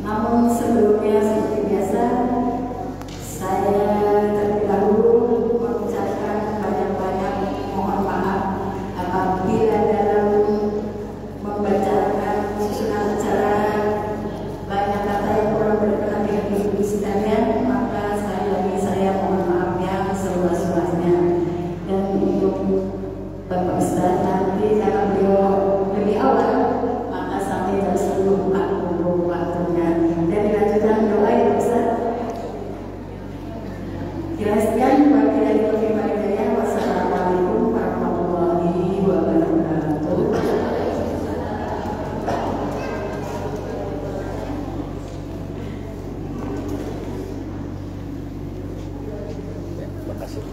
Namun sebelumnya seperti biasa saya terlebih dahulu mengucapkan banyak-banyak mohon maaf apabila dalam membacakan susunan acara banyak kata yang kurang berkenan dengan ibu sekalian, maka saya mohon maaf yang seluas-luasnya. Dan untuk Bapak Ustaz nanti karena beliau lebih awal, maka sampai jam 10.40 waktunya. Dan dilanjutkan doa ya Ustaz. Kira-kira wabillahi taufiq wal hidayah. Wassalamualaikum warahmatullahi wabarakatuh. Makasih.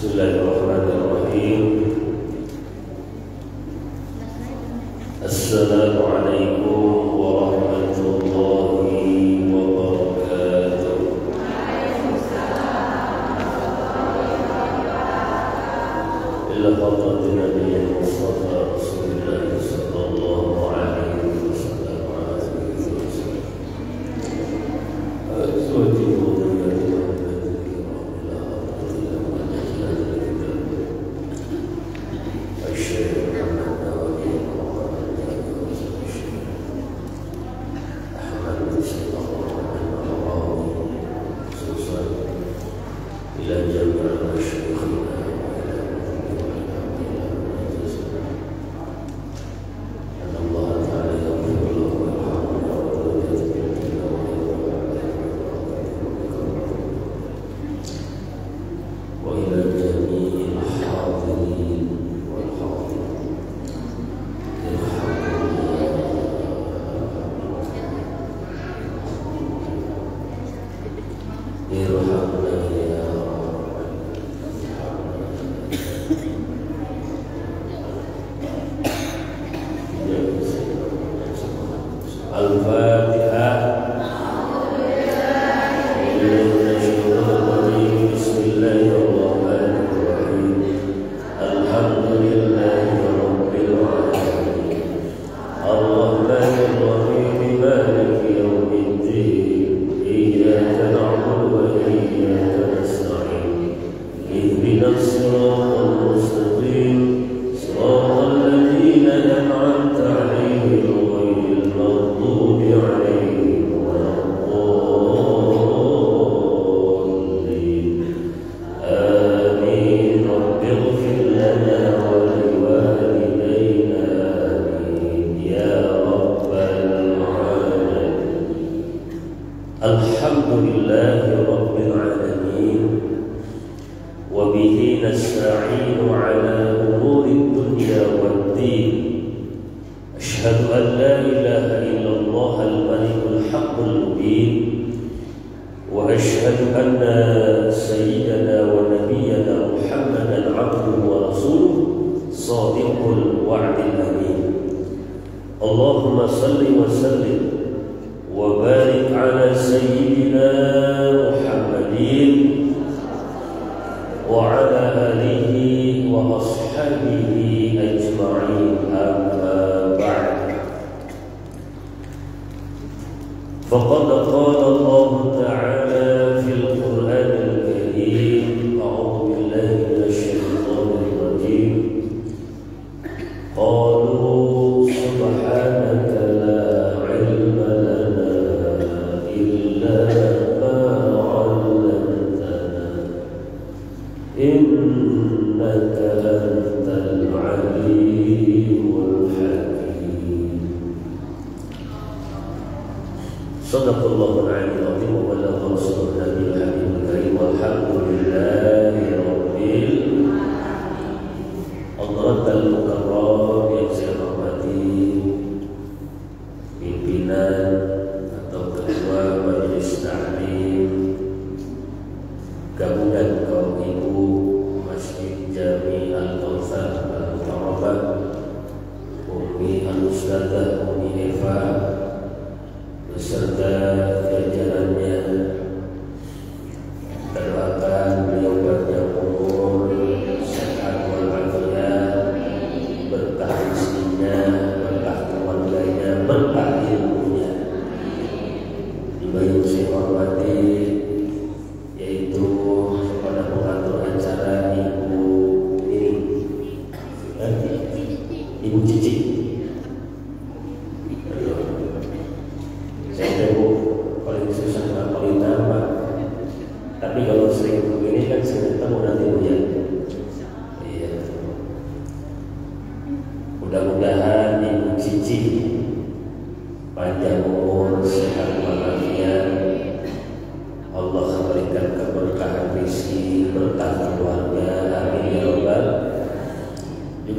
Bismillahirrahmanirrahim. Assalamualaikum warahmatullahi wabarakatuh. Ila hadratin Nabiyyil Mustafa Rasulullah sallallahu alaihi wasallam wa alihi wasallam. Al-Fatihah. Bismillahirrahmanirrahim. Alhamdulillahi rabbil alamin. Ar-Rahmanir-Rahim. Maliki yaumiddin. Iyyaka na'budu wa iyyaka nasta'in. Ihdinas siratal mustaqim. Siratal ladzina an'amta 'alaihim ghairil maghdubi 'alaihim waladdallin. Amin. Rabbighfir lana wa liwalidayna. Amin ya rabbal alamin. Alhamdulillahi rabbil alamin. وبه نستعين على أمور الدنيا والدين. أشهد أن لا إله إلا الله الملك الحق المبين. وأشهد أن سيدنا ونبينا محمدا عبده ورسوله صادق الوعد الأمين. اللهم صل وسلم وبارك على سيدنا محمد وعلى آله وأصحابه أجمعين. أما بعد، فقد قال الله تعالى في القرآن الكريم: أعوذ بالله من الشيطان الرجيم. قالوا سبحانك لا علم لنا إلا ما علمتنا إنك أنت العليم الحكيم. صدق الله العلي العظيم وبلغ رسوله النبي الحبيب الكريم. والحمد لله رب العالمين. Al-Mukarram yang saya hormati pimpinan atau ketua Majelis Ta'lim gabungan kaum ibu Masjid Jami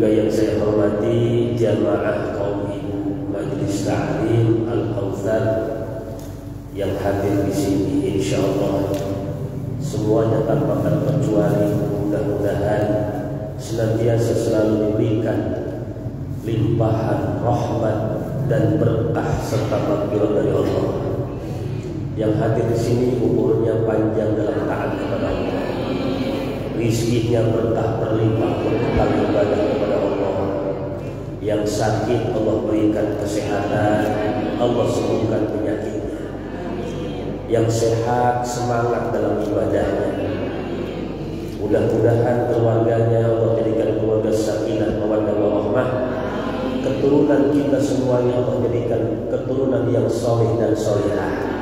juga yang saya hormati jamaah kaum ibu Majelis Ta'lim Al-Kautsar yang hadir di sini, insyaallah semuanya tanpa terkecuali mudah-mudahan senantiasa selalu diberikan limpahan rahmat dan berkah serta maghfirah dari Allah. Yang hadir di sini umurnya panjang dalam taat kepada Allah, rizkinya berkah berlimpah berkah ibadah kepada Allah. Yang sakit Allah berikan kesehatan, Allah sembuhkan penyakitnya. Yang sehat semangat dalam ibadahnya. Mudah-mudahan keluarganya Allah jadikan keluarga sakinah mawaddah warahmah. Keturunan kita semuanya Allah jadikan keturunan yang soleh dan solehah.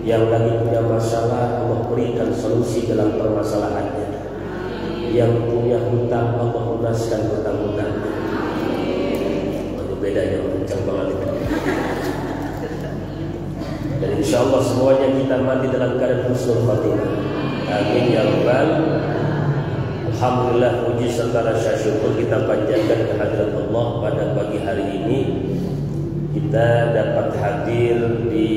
Yang lagi punya masalah Allah berikan solusi dalam permasalahannya. Yang punya hutang Allah lunaskan hutang-hutangnya. Itu bedanya kencang banget itu. Dan insyaallah semuanya kita mati dalam keadaan husnul khatimah. Amin ya rabbal. Alhamdulillah, puji serta rasa syukur kita panjatkan kehadirat Allah pada pagi hari ini. Kita dapat hadir di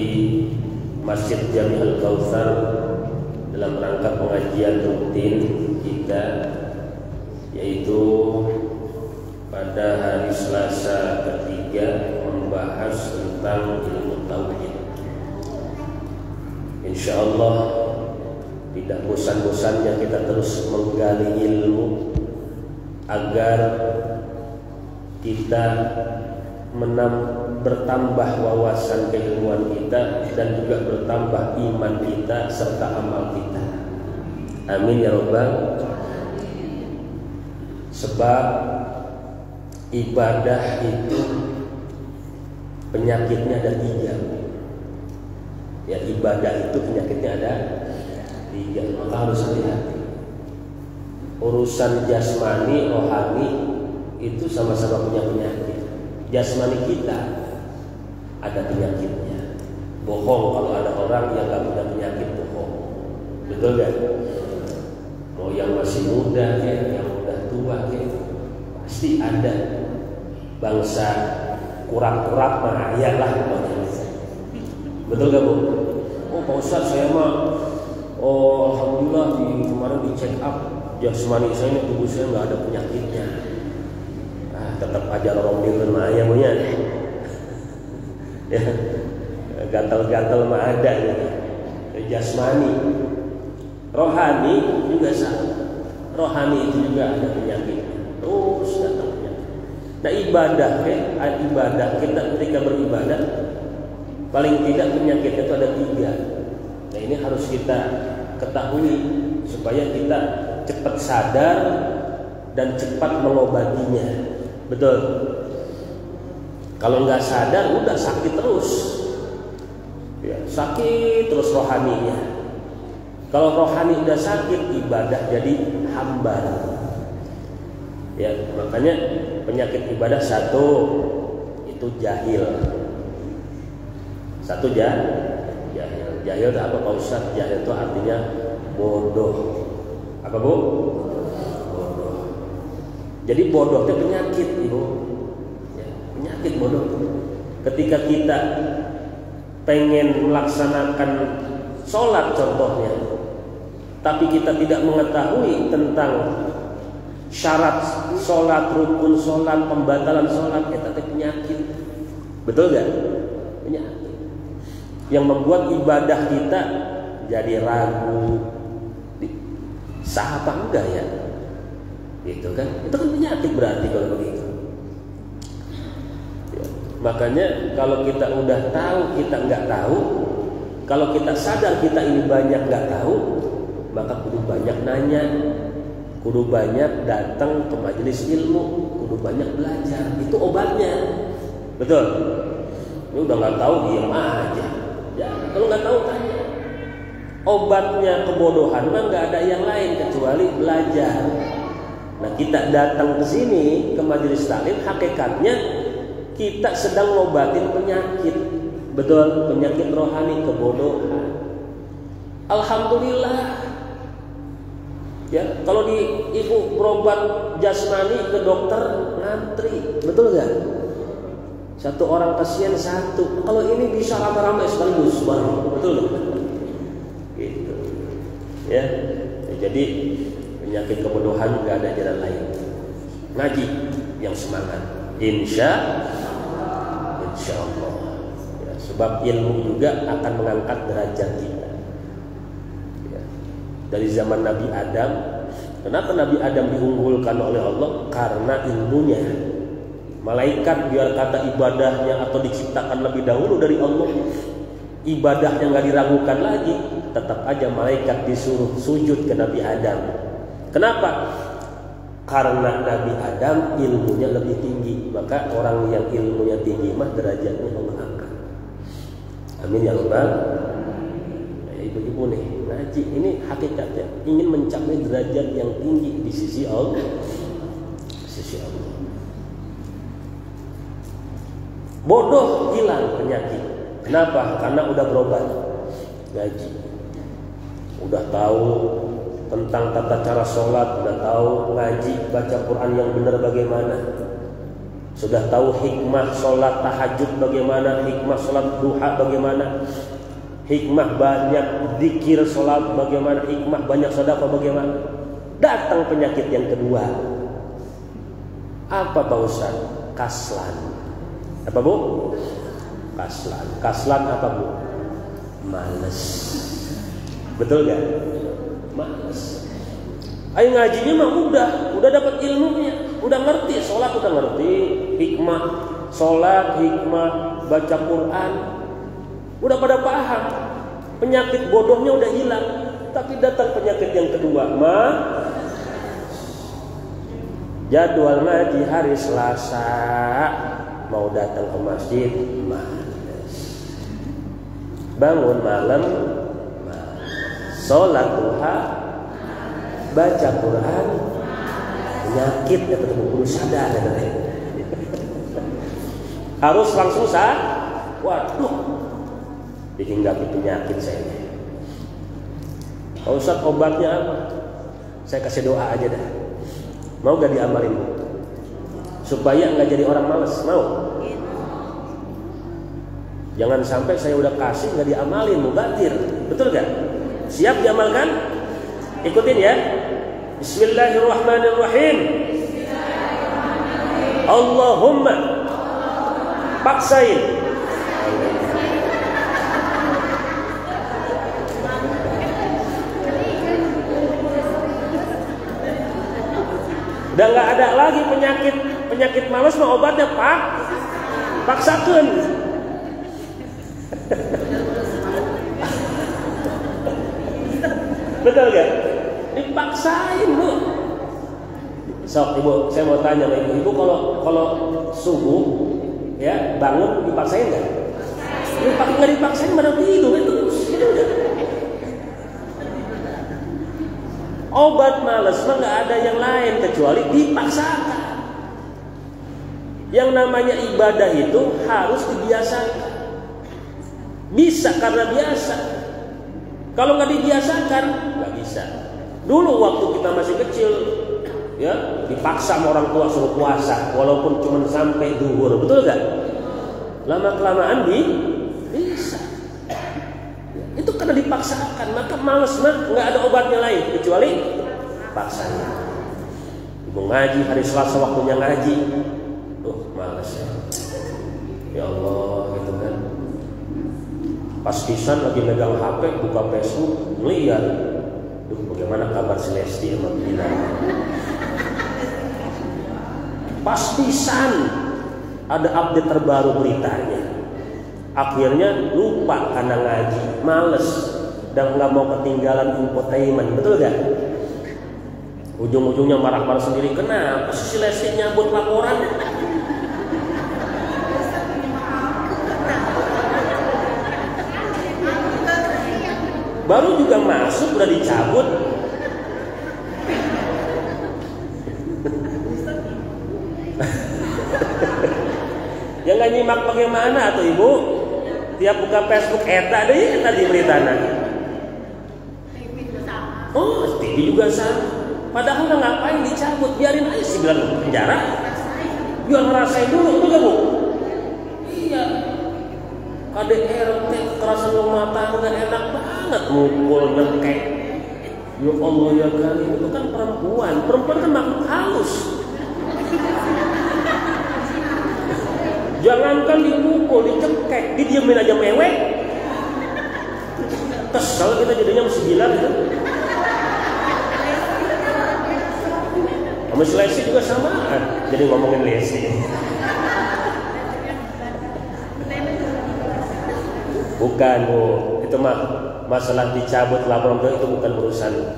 Masjid Jami Al-Kautsar dalam rangka pengajian rutin kita, yaitu pada hari Selasa ketiga membahas tentang ilmu tauhid. Insyaallah tidak bosan-bosannya kita terus menggali ilmu agar kita bertambah wawasan keilmuan kita dan juga bertambah iman kita serta amal kita. Amin ya rabbal. Sebab ibadah itu penyakitnya ada 3. Ya, ibadah itu penyakitnya ada 3, maka harus hati-hati. Urusan jasmani, rohani itu sama-sama punya penyakit. Jasmani kita ada penyakitnya. Bohong, kalau ada orang yang gak punya penyakit bohong. Betul gak? Mau yang masih muda ya, yang udah tua ya, pasti ada bangsa kurang-kurang mah iyalah pokoknya. Betul gak Bu? Oh Pak Ustadz, saya mah alhamdulillah kemarin di check up jasmani saya ini, tubuh saya gak ada penyakitnya. Tetap aja lorong dirun mah aya punya. Ya. Gatal-gatal mah ada gitu. Jasmani. Rohani juga sama. Rohani itu juga ada penyakit. Terus datang penyakit. Nah, ibadah kita ketika beribadah paling tidak penyakitnya itu ada 3. Nah, ini harus kita ketahui supaya kita cepat sadar dan cepat mengobatinya. Betul. Kalau nggak sadar udah sakit terus. Ya, sakit terus rohaninya. Kalau rohani udah sakit, ibadah jadi hambar. Ya, makanya penyakit ibadah 1 itu jahil. 1 jahil. Jahil itu apa Pak Ustadz? Jahil itu artinya bodoh. Apa Bu? Jadi bodoh itu penyakit, Ibu. Ya, penyakit bodoh. Ketika kita pengen melaksanakan sholat contohnya, tapi kita tidak mengetahui tentang syarat sholat, rukun sholat, pembatalan sholat, itu penyakit. Betul gak? Penyakit yang membuat ibadah kita jadi ragu, sah apa enggak ya? Gitu kan? Itu kan penyakit berarti kalau begitu. Ya. Makanya kalau kita udah tahu kita nggak tahu, kalau kita sadar kita ini banyak nggak tahu, maka kudu banyak nanya, kudu banyak datang ke majelis ilmu, kudu banyak belajar. Itu obatnya. Betul? Ini udah nggak tahu diam aja. Ya, kalau nggak tahu tanya. Obatnya kebodohan mah nggak ada yang lain kecuali belajar. Nah, kita datang ke sini ke majelis taklim, hakikatnya kita sedang ngobatin penyakit. Betul, penyakit rohani, kebodohan. Alhamdulillah. Ya, kalau di ibu berobat jasmani ke dokter ngantri, betul nggak? Satu orang pasien satu. Kalau ini bisa ramai-ramai sekaligus, betul nggak? Gitu. Ya, jadi penyakit kebodohan nggak ada jalan lain. Ngaji yang semangat, insya Allah. Ya, sebab ilmu juga akan mengangkat derajat kita. Ya. Dari zaman Nabi Adam, kenapa Nabi Adam diunggulkan oleh Allah? Karena ilmunya. Malaikat biar kata ibadahnya atau diciptakan lebih dahulu dari Allah, ibadahnya nggak diragukan lagi, tetap aja malaikat disuruh sujud ke Nabi Adam. Kenapa? Karena Nabi Adam ilmunya lebih tinggi, maka orang yang ilmunya tinggi mah derajatnya Allah angkat. Amin ya Rabbal. Ibu-ibu nih ngaji ini hakikatnya ingin mencapai derajat yang tinggi di sisi Allah. Sisi Allah. Bodoh hilang penyakit. Kenapa? Karena udah berobat, ngaji, udah tahu tentang tata cara sholat, udah tahu ngaji baca Quran yang benar bagaimana, sudah tahu hikmah sholat tahajud bagaimana, hikmah sholat duha bagaimana, hikmah banyak zikir sholat bagaimana, hikmah banyak sedekah bagaimana. Datang penyakit yang kedua. Apa Pak Ustaz? Kaslan. Apa Bu? Kaslan. Kaslan apa Bu? Males. Betul gak? Males. Ayo ngajinya mah udah dapat ilmunya, udah ngerti sholat, udah ngerti hikmah sholat, hikmah baca Quran, udah pada paham. Penyakit bodohnya udah hilang, tapi datang penyakit yang kedua, jadwal ngaji hari Selasa, mau datang ke masjid males, bangun malam males, sholat duha, baca Quran, penyakit ya ketemu guru sadar ya. Harus langsung waduh, dihinggapi penyakit saya. Pak Ustaz obatnya apa? Saya kasih doa aja dah. Mau gak diamalin? Supaya nggak jadi orang malas, mau? Jangan sampai saya udah kasih nggak diamalin, mubatir, betul gak? Siap diamalkan? Ikutin ya. Bismillahirrahmanirrahim. Allahumma paksain. Udah nggak ada lagi penyakit malas, mah obatnya paksakan. Betul gak? Dipaksain Bu. Sok Ibu, saya mau tanya sama Ibu, kalau subuh ya bangun dipaksain nggak? Nggak dipaksain malah tidur itu udah. Obat malas mah nggak ada yang lain kecuali dipaksakan. Yang namanya ibadah itu harus dibiasakan. Bisa karena biasa. Kalau nggak dibiasakan nggak bisa. Dulu waktu kita masih kecil, ya dipaksa sama orang tua suruh puasa, walaupun cuma sampai duhur, betul nggak? Lama kelamaan bisa. Itu karena dipaksakan, maka males mah nggak ada obatnya lain kecuali paksanya. Ibu ngaji hari Selasa waktunya ngaji, males ya. Ya Allah gitu kan. Pas pisan lagi megang HP, buka Facebook, lihat, bagaimana kabar si Lesti sama Bila. Pas pisan ada update terbaru beritanya. Akhirnya lupa karena ngaji, males, dan nggak mau ketinggalan infotainment, betul gak? Ujung-ujungnya marah-marah sendiri. Kenapa si Lesti nyabut laporan? Baru juga masuk udah dicabut. Yang nggak nyimak bagaimana tuh Ibu? Tiap buka Facebook eta deh tadi beritanya. Oh, TV juga sama. Padahal nggak ngapain dicabut, biarin aja sih bilang penjara. Biar ngerasain dulu, betul Bu? Iya. KDRT, kekerasan rumah tangga enak banget, mukul, ngekek. Ya Allah ya kali, itu kan perempuan kan makhluk halus. Jangankan dipukul, dicekek, didiemin aja mewek. Kalau kita jadinya mesti gila gitu. Sama Lesi juga sama, jadi ngomongin Lesi. Bukan Bu, itu mah masalah dicabut laporan itu bukan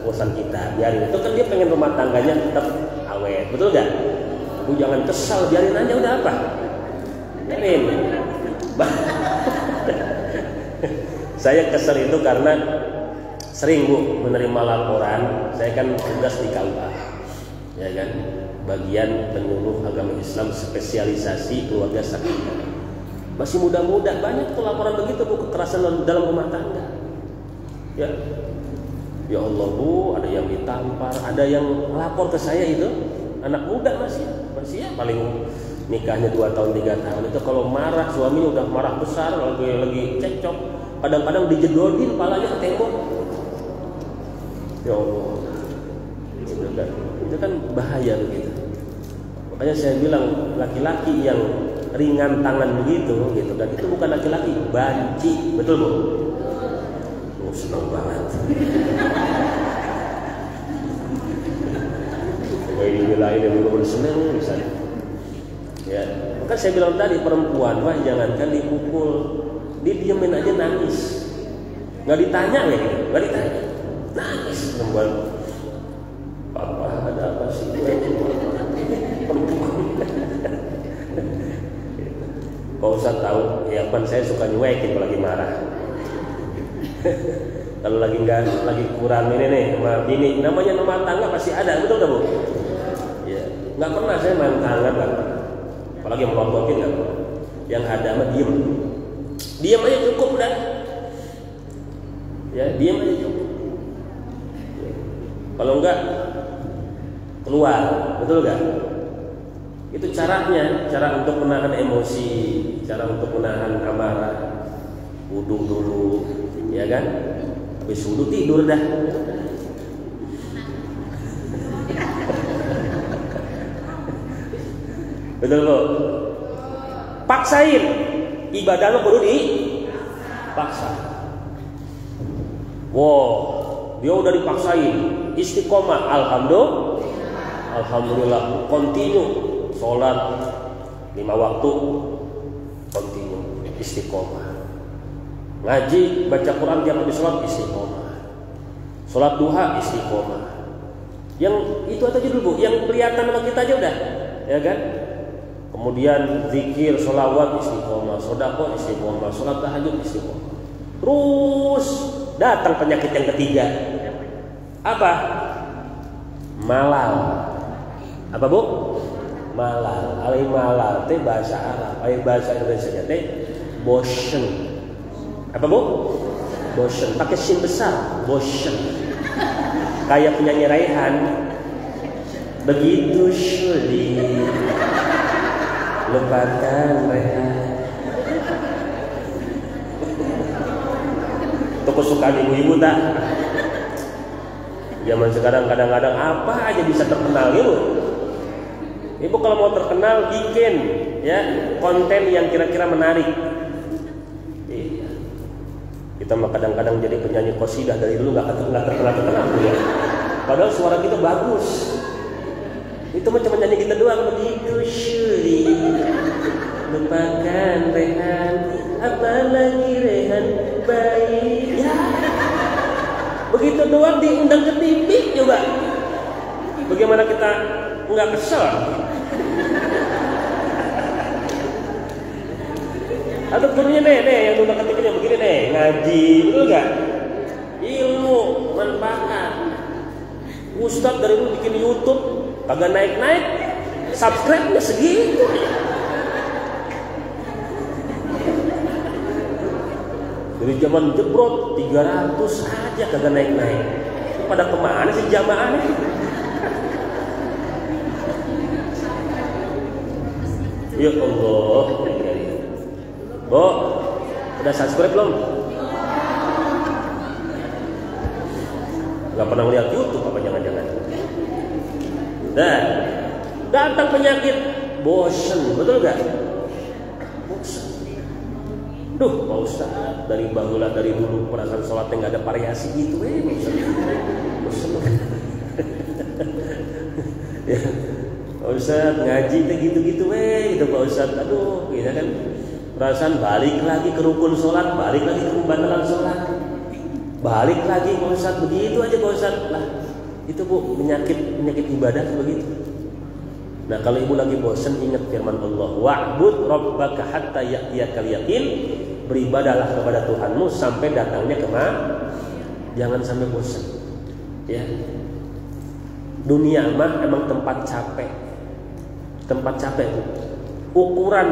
urusan kita. Biarin, itu kan dia pengen rumah tangganya tetap awet, betul nggak? Bu jangan kesal, biarin aja udah apa? Biarin. Saya kesel itu karena sering Bu menerima laporan. Saya kan tugas di KUA, ya kan, bagian penyuluh agama Islam spesialisasi keluarga sakinah. Masih muda-muda banyak tuh laporan begitu Bu, kekerasan dalam rumah tangga. Ya, ya Allah Bu, ada yang ditampar, ada yang lapor ke saya itu anak muda masih ya paling nikahnya 2 tahun 3 tahun itu kalau marah suaminya udah marah besar lagi cekcok, kadang-kadang dijedodin palanya ke tembok. Ya Allah, itu kan bahaya begitu. Makanya saya bilang laki-laki yang ringan tangan begitu gitu, dan itu bukan laki-laki, banci, betul Bu? Oh, senang banget. Ini wilayah yang belum senang misalnya. Ya, maka saya bilang tadi perempuan wah jangankan dipukul, didiemin aja nangis, nggak ditanya lagi, nggak ditanya, nangis perempuan. Papa ada apa sih? Kalau Ustaz tahu, ya kan saya suka nyuekin kalau lagi marah. Kalau lagi kurang ini nih sama bini, namanya rumah tangga pasti ada, betul nggak Bu? Ya, nggak pernah saya main tangan nggak pernah. Apalagi melototin nggak pernah. Yang ada mah diem aja cukup udah. Ya, diem aja cukup. Ya. Kalau enggak keluar, betul nggak? Itu caranya, cara untuk menahan emosi, cara untuk menahan amarah. Wudhu dulu, ya kan? Habis wudhu tidur dah. Betul loh. Paksain ibadah lo perlu dipaksa. Wow, dia udah dipaksain istiqomah, alhamdulillah, continue. Sholat 5 waktu continue istiqomah, ngaji baca Quran tiap habis sholat istiqomah, sholat duha istiqomah. Yang itu aja dulu Bu, yang kelihatan sama kita aja udah, ya kan? Kemudian zikir, sholawat istiqomah, sodako istiqomah, sholat tahajud istiqomah. Terus datang penyakit yang ketiga, apa? Malal. Apa Bu? Malal, malal teh bahasa Arab, bahasa Indonesia teh bosen. Apa Bu? Bosen, pakai sin besar, bosen. Kayak penyanyi Raihan. Begitu sulit lupakan Raihan. Itu kesukaan ibu-ibu tak? Zaman sekarang kadang-kadang apa aja bisa terkenal gitu. Ibu kalau mau terkenal bikin ya konten yang kira-kira menarik. Iya. Kita mah kadang-kadang jadi penyanyi qasidah dari dulu nggak terkenal ya. Padahal suara kita bagus. Itu mah cuma nyanyi kita doang. Begitu sulit lupakan Rehan, apalagi Rehan baik. Ya. Begitu doang diundang ke TV coba. Bagaimana kita nggak kesel? Atau gurunya nih yang udah ketiknya begini nih, ngaji, betul nggak? Ilmu, manfaat. Ustadz dari dulu bikin YouTube, kagak naik-naik, subscribe-nya segitu. Dari zaman jebrot 300 aja kagak naik-naik. Pada kemana sih jamaahnya? Ya Allah. Bo, udah subscribe belum? Gak pernah lihat YouTube apa jangan-jangan? Nah, datang penyakit bosen, betul gak? Bosen. Duh, Pak Ustaz, dari bahula dari dulu perasaan sholatnya nggak ada variasi gitu, bosen. Ya, Pak Ustaz ngaji teh gitu-gitu, gitu Pak Ustaz. Aduh, gitu kan? Perasaan balik lagi ke rukun sholat, balik lagi ke pembatalan sholat, balik lagi Pak Ustaz begitu aja Pak Ustaz. Lah, itu Bu penyakit ibadah begitu. Nah, kalau ibu lagi bosan ingat firman Allah, wa'bud rabbaka hatta ya'tiyakal yaqin, beribadahlah kepada Tuhanmu sampai datangnya kemana. Jangan sampai bosan. Ya. Dunia mah emang tempat capek. Tempat capek. Ukuran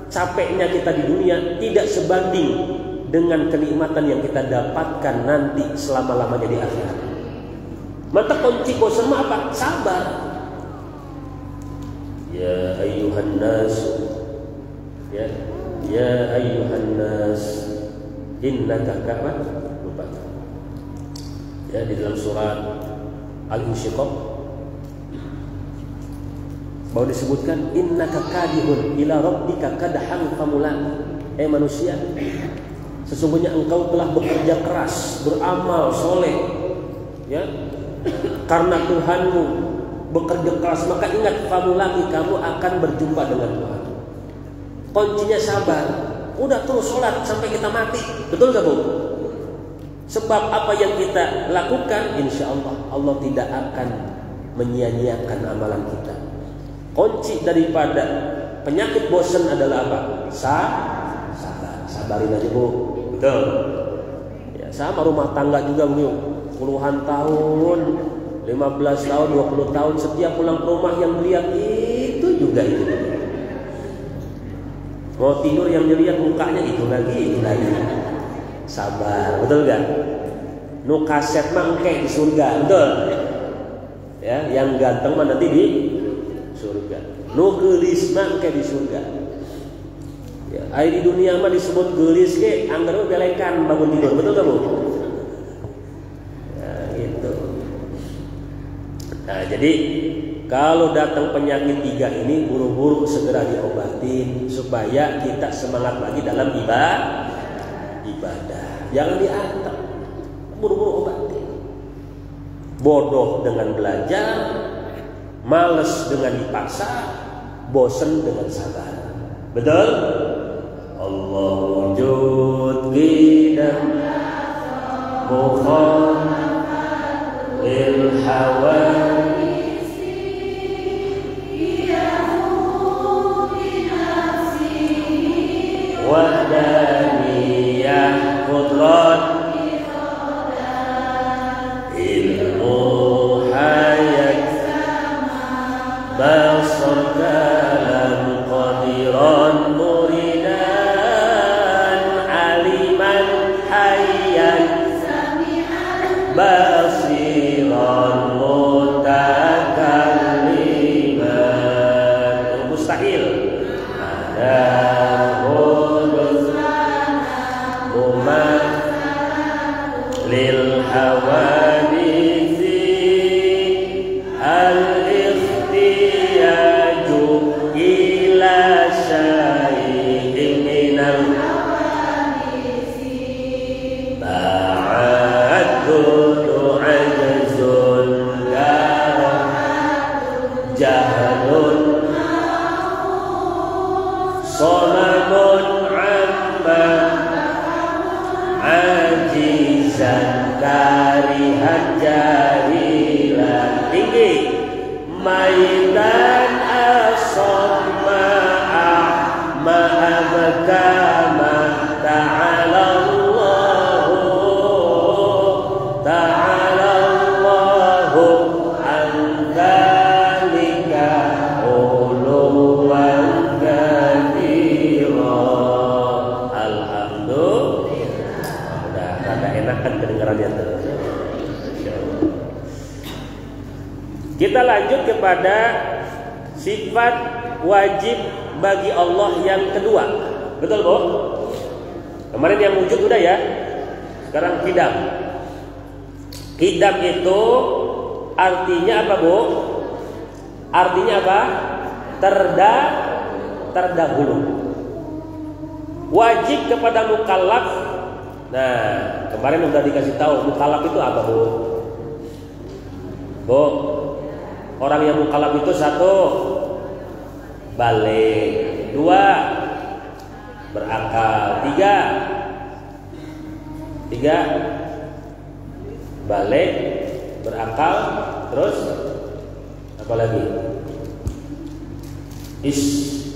capeknya kita di dunia tidak sebanding dengan kenikmatan yang kita dapatkan nanti selama-lamanya di akhirat. Maka kunci bosan mah apa? Sabar. Ya ayyuhan nas, ya ayyuhan nas, innaka ka'bah, lupa. Ya, di dalam surat Al-Insyiqaq bahwa disebutkan innaka kadihun ila rabbika kadhan famulaq. Manusia, sesungguhnya engkau telah bekerja keras, beramal soleh, ya, karena Tuhanmu, bekerja keras, maka ingat famulaqi, kamu akan berjumpa dengan Tuhan. Kuncinya sabar. Udah terus sholat sampai kita mati, betul gak Bu? Sebab apa yang kita lakukan, insya Allah tidak akan menyia-nyiakan amalan kita. Kunci daripada penyakit bosan adalah apa? Sabar. Sabarin aja Bu. Betul. Ya, sama rumah tangga juga Bu. Puluhan tahun, 15 tahun, 20 tahun, setiap pulang ke rumah yang melihat itu juga itu. Mau tidur yang dilihat mukanya itu lagi. Sabar, betul gak? Nu kaset mah engke di surga, betul? Ya, yang ganteng mah nanti di surga. Nu geulis mah engke di surga. Ya, di dunia mah disebut geulis ge, anggar belekan bangun tidur, betul gak Bu? Nah, jadi kalau datang penyakit 3 ini buru-buru segera diobatin supaya kita semangat lagi dalam ibadah. Jangan diantar, buru-buru obatin. Bodoh dengan belajar, males dengan dipaksa, bosan dengan sabar. Betul? Allah wujud qidam mukhal lil hawa wahdaniyah qudrat ilmu hayat basar kalam qadiran muridan aliman hayyan basiran mutakalliman. Mustahil ada lil hawadisi al-ikhtiyaju ila syai'in minal ba'adun ajazun jahlun somamun amma ajizan karihan jahilan tinggi maidan asomma ma'abkama ta'ala Allahu andalika uluwan kathira. Alhamdulillah. Ada enakan kedengarannya terus. Kita lanjut kepada sifat wajib bagi Allah yang kedua. Betul, Bu? Kemarin yang wujud udah ya. Sekarang qidam. Qidam itu artinya apa, Bu? Artinya apa? Terdahulu. Wajib kepada mukallaf. Nah, kemarin udah dikasih tahu mukallaf itu apa, Bu? Bu, orang yang mukallaf itu satu, balik, dua, berakal, tiga, balik, berakal, terus apa lagi?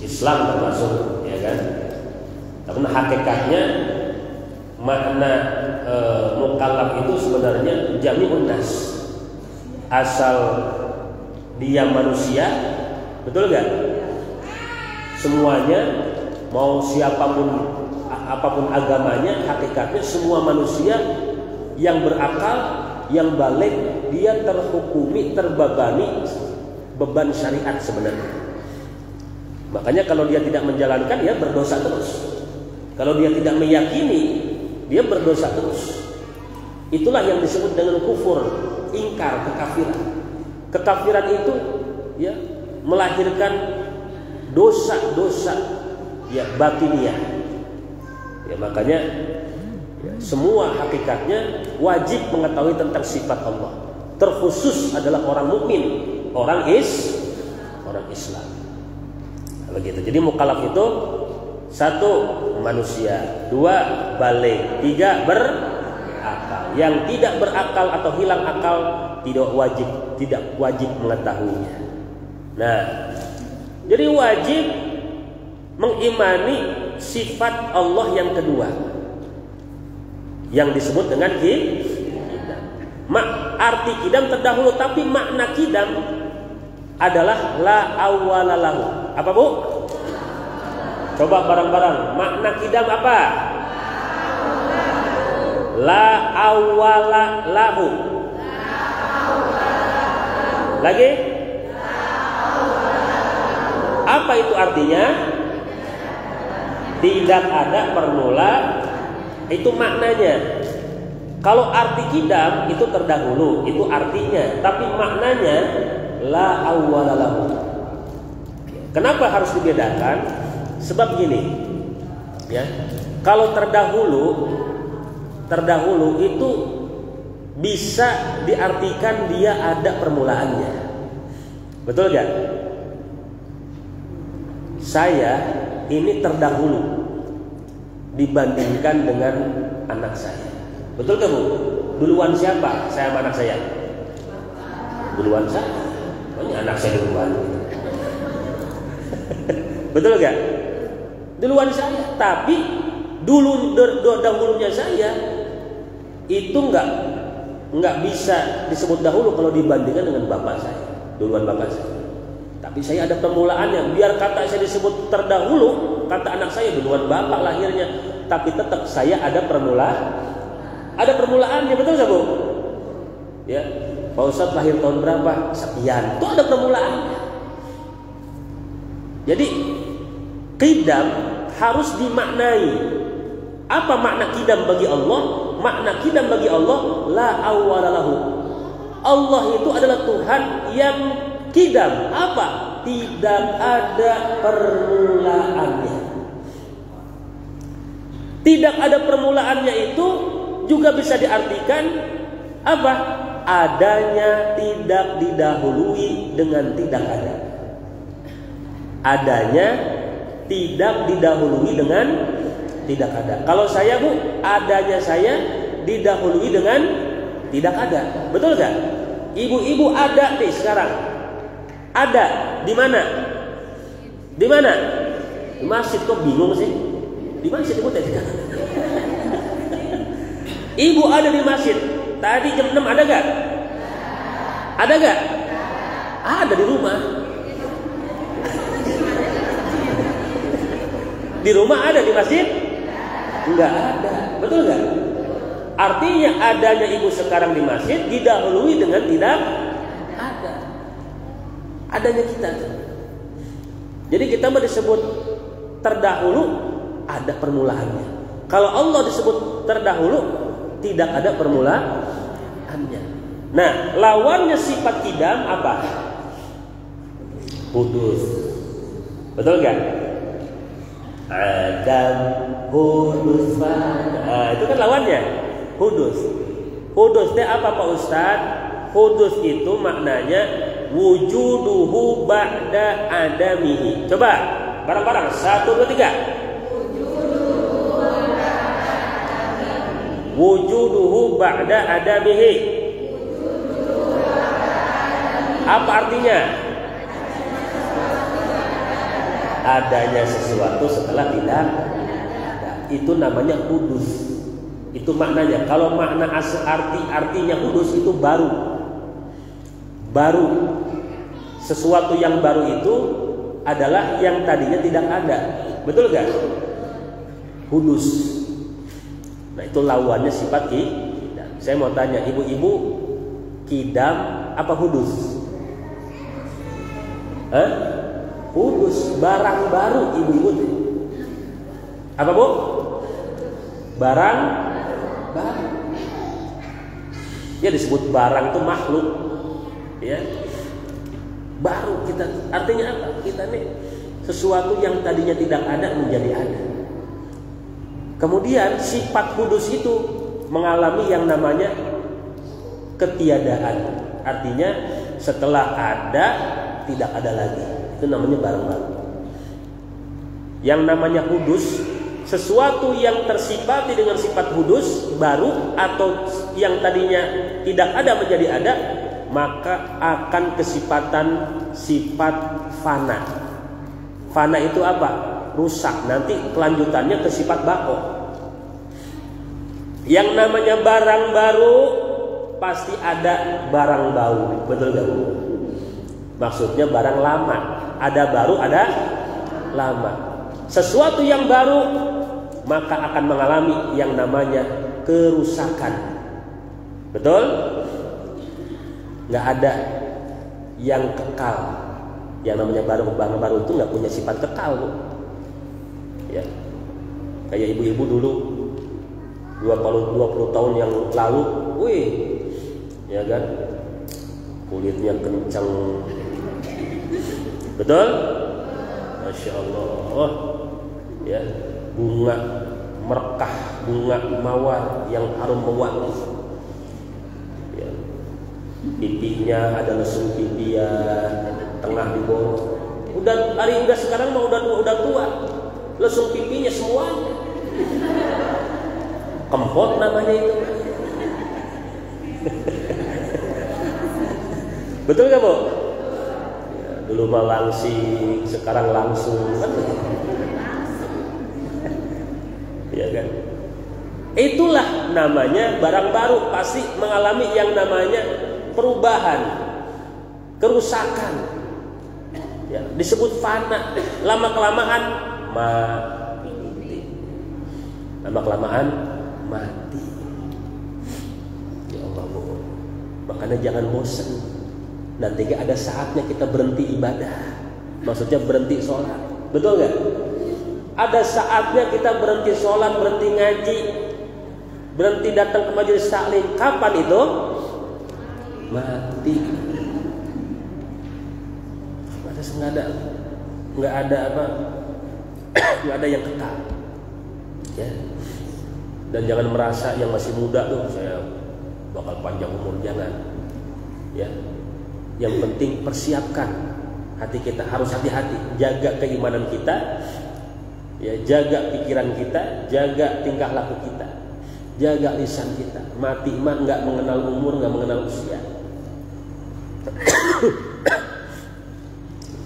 Islam termasuk, ya kan? Tapi hakikatnya makna mukallaf itu sebenarnya jami'un nas. Asal dia manusia, betul gak? Semuanya, mau siapapun, apapun agamanya, hakikatnya semua manusia yang berakal, yang balik, dia terhukumi, terbebani beban syariat sebenarnya. Makanya kalau dia tidak menjalankan, dia berdosa terus. Kalau dia tidak meyakini, dia berdosa terus. Itulah yang disebut dengan kufur, ingkar, kekafiran. Kekafiran itu ya melahirkan dosa-dosa ya batiniah. Ya makanya ya, semua hakikatnya wajib mengetahui tentang sifat Allah. Terkhusus adalah orang mukmin, orang Islam. Begitu. Jadi mukallaf itu satu, manusia, dua, balik, tiga, berakal. Yang tidak berakal atau hilang akal tidak wajib mengetahuinya. Nah, jadi wajib mengimani sifat Allah yang kedua, yang disebut dengan qidam. Arti qidam terdahulu, tapi makna qidam adalah la awwala lahu. Apa, Bu? Coba bareng-bareng. Makna qidam apa? La awwala lahu. Lagi? Apa itu artinya? Tidak ada permula. Itu maknanya. Kalau arti qidam itu terdahulu, itu artinya. Tapi maknanya la awwala lahu. Kenapa harus dibedakan? Sebab gini, ya. Kalau terdahulu itu bisa diartikan dia ada permulaannya. Betul gak? Saya ini terdahulu dibandingkan dengan anak saya. Betul gak, Bu? Duluan siapa? Saya sama anak saya. Duluan saya. Banyak anak saya duluan. Betul gak? Duluan saya. Tapi dahulunya saya itu nggak bisa disebut dahulu kalau dibandingkan dengan bapak saya. Duluan bapak saya. Tapi saya ada permulaannya. Biar kata saya disebut terdahulu, kata anak saya duluan bapak lahirnya. Tapi tetap saya ada permulaannya. Betul gak, Bu? Ya, Pak Ustadz lahir tahun berapa? Sekian. Itu ada permulaannya. Jadi qidam harus dimaknai. Apa makna qidam bagi Allah? Makna qidam bagi Allah la awwala lahu. Allah itu adalah Tuhan yang qidam. Apa? Tidak ada permulaannya. Tidak ada permulaannya itu juga bisa diartikan apa? Adanya tidak didahului dengan tidak ada. Adanya tidak didahului dengan tidak ada. Kalau saya, Bu, adanya saya didahului dengan tidak ada. Betul gak? Ibu-ibu ada nih sekarang. Ada di mana? Di mana? Di masjid. Kok bingung sih? Di masjid, Ibu tadi. Ibu ada di masjid. Tadi jam 6 ada gak? Ada gak? Ada di rumah. Di rumah ada, di masjid? Enggak ada. Betul enggak? Artinya adanya ibu sekarang di masjid didahului dengan tidak ada. Adanya kita. Jadi kita disebut terdahulu ada permulaannya. Kalau Allah disebut terdahulu tidak ada permulaannya. Nah, lawannya sifat kidam apa? Hudus. Betul nggak? Adam, hudus, itu kan lawannya. Hudus. Hudus itu apa Pak Ustadz? Hudus itu maknanya wujuduhu ba'da adamihi. Coba bareng-bareng 1, 2, 3. Wujuduhu ba'da adamihi. Apa artinya? Adanya sesuatu setelah tidak ada. Itu namanya hudus. Itu maknanya. Kalau makna artinya hudus itu baru. Sesuatu yang baru itu adalah yang tadinya tidak ada. Betul gak? Hudus. Nah, itu lawannya sifat kidam. Saya mau tanya ibu-ibu, kidam apa hudus? Hudus, barang baru ibu-ibu. Apa Bu? Barang baru. Ya disebut barang itu makhluk. Ya. Baru kita, artinya apa? Kita nih sesuatu yang tadinya tidak ada menjadi ada. Kemudian sifat hudus itu mengalami yang namanya ketiadaan. Artinya setelah ada tidak ada lagi. Itu namanya barang baru. Yang namanya hudus, sesuatu yang tersifati dengan sifat hudus baru atau yang tadinya tidak ada menjadi ada, maka akan kesifatan sifat fana. Fana itu apa? Rusak. Nanti kelanjutannya ke sifat bako. Yang namanya barang baru pasti ada barang bau. Betul gak Bu? Maksudnya barang lama. Ada baru, ada lama. Sesuatu yang baru maka akan mengalami yang namanya kerusakan. Betul? Nggak ada yang kekal. Yang namanya barang baru itu nggak punya sifat kekal, Bu. Ya. Kayak ibu-ibu dulu 20 tahun yang lalu, wih, ya kan, kulitnya kencang, betul? Masya Allah, ya, bunga merekah, bunga mawar yang harum mewangi. Pipinya ada lesung pipi ya, tengah di bawah. Udah sekarang mah udah tua, lesung pipinya semuanya. Kempot namanya itu. Betul gak Bu? Ya, dulu mah langsing, sekarang langsung kan? Ya kan? Itulah namanya barang baru pasti mengalami yang namanya perubahan, kerusakan. Ya, disebut fana. Lama kelamaan mati. Lama kelamaan mati. Ya Allah Bu. Makanya jangan bosan. Nanti ada saatnya kita berhenti ibadah. Maksudnya berhenti sholat. Betul gak? Ada saatnya kita berhenti sholat, berhenti ngaji, berhenti datang ke majelis taklim. Kapan itu? Mati. Nggak ada yang kekal. Ya. Dan jangan merasa yang masih muda tuh saya bakal panjang umur, jangan. Ya. Yang penting persiapkan hati kita, harus hati-hati, jaga keimanan kita, ya, jaga pikiran kita, jaga tingkah laku kita, jaga lisan kita. Mati mah nggak mengenal umur, nggak mengenal usia.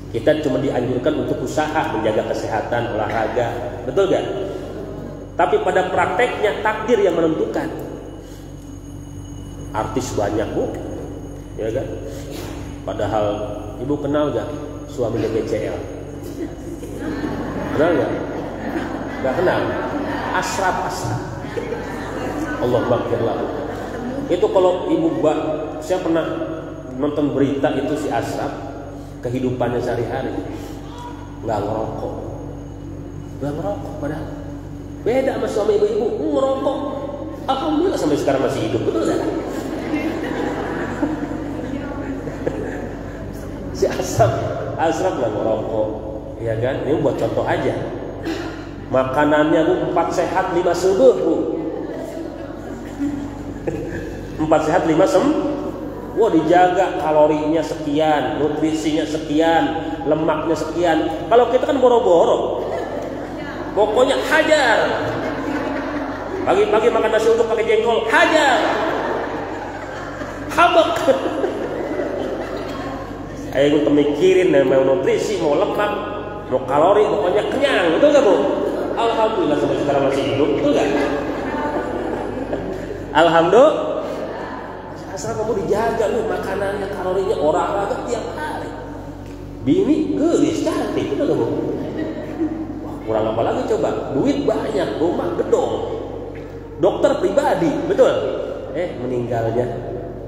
Kita cuma dianjurkan untuk usaha menjaga kesehatan, olahraga, betul gak? Tapi pada prakteknya takdir yang menentukan. Artis banyak Bu, ya kan? Padahal ibu kenal gak suaminya BCL? Kenal gak? Gak kenal. Ashraf. Allah maghfirlah. Itu kalau ibu saya pernah nonton berita itu si Ashraf, kehidupannya sehari-hari. nggak ngerokok padahal beda sama suami ibu-ibu ngerokok. Alhamdulillah sampai sekarang masih hidup, betul nggak? Si Asraf nggak ngerokok, ya kan? Ini buat contoh aja. Makanannya Bu 4 sehat 5 subuh Bu. 4 sehat 5 wah dijaga kalorinya sekian, nutrisinya sekian, lemaknya sekian. Kalau kita kan boro-boro, pokoknya hajar. Pagi-pagi makan nasi uduk pakai jengkol, hajar. Habak. Ayo pemikirin mau nutrisi, mau lemak, mau kalori, pokoknya kenyang, betul gak Bu? Alhamdulillah sampai sekarang masih hidup, betul gak? Alhamdulillah. Asal kamu dijaga lu makanannya, kalorinya, olahraga tiap hari. Bini gelis cantik, betul gak Bu? Wah, kurang apa lagi coba? Duit banyak, rumah gedong, dokter pribadi, betul? Meninggalnya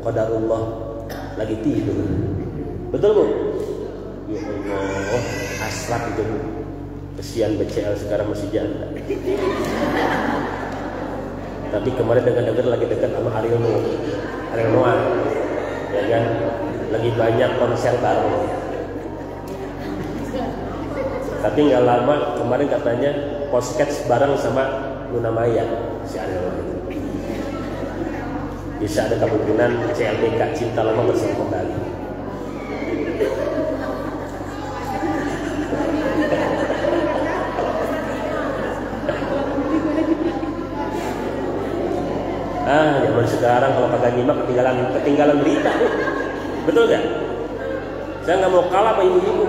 qadarullah lagi tidur, betul Bu? Ya Allah, Asraf itu Bu. Kesian BCL sekarang masih janda. Tapi kemarin dengar-dengar lagi dekat sama Ariel Noah, ya kan? Lagi banyak konser baru. Tapi nggak lama kemarin katanya podcast bareng sama Luna Maya si Ariel Noah. Bisa ada kemungkinan CLBK Cinta Lama bersama kembali. Zaman sekarang kalau kagak nyimak ketinggalan berita, betul gak? Saya nggak mau kalah sama ibu-ibu.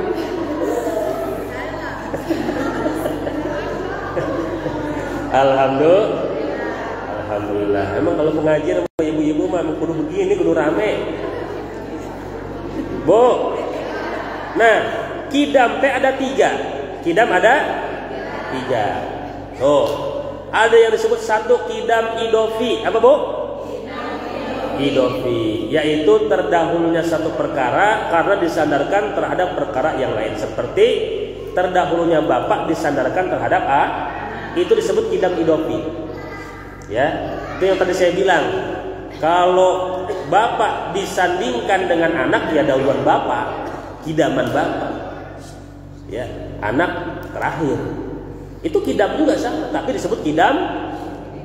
Alhamdulillah. Emang kalau pengajian sama ibu-ibu mah kudu begini, kudu rame. Bu. Nah, kidam teh ada 3. Kidam ada 3. Oh. Ada yang disebut satu kidam idofi. Apa Bu? Idofi, yaitu terdahulunya satu perkara karena disandarkan terhadap perkara yang lain. Seperti terdahulunya bapak disandarkan terhadap A, itu disebut kidam idofi. Ya, itu yang tadi saya bilang. Kalau bapak disandingkan dengan anak, ya dahuluan bapak, kidaman bapak. Ya, anak terakhir. Itu kidam juga sama, tapi disebut kidam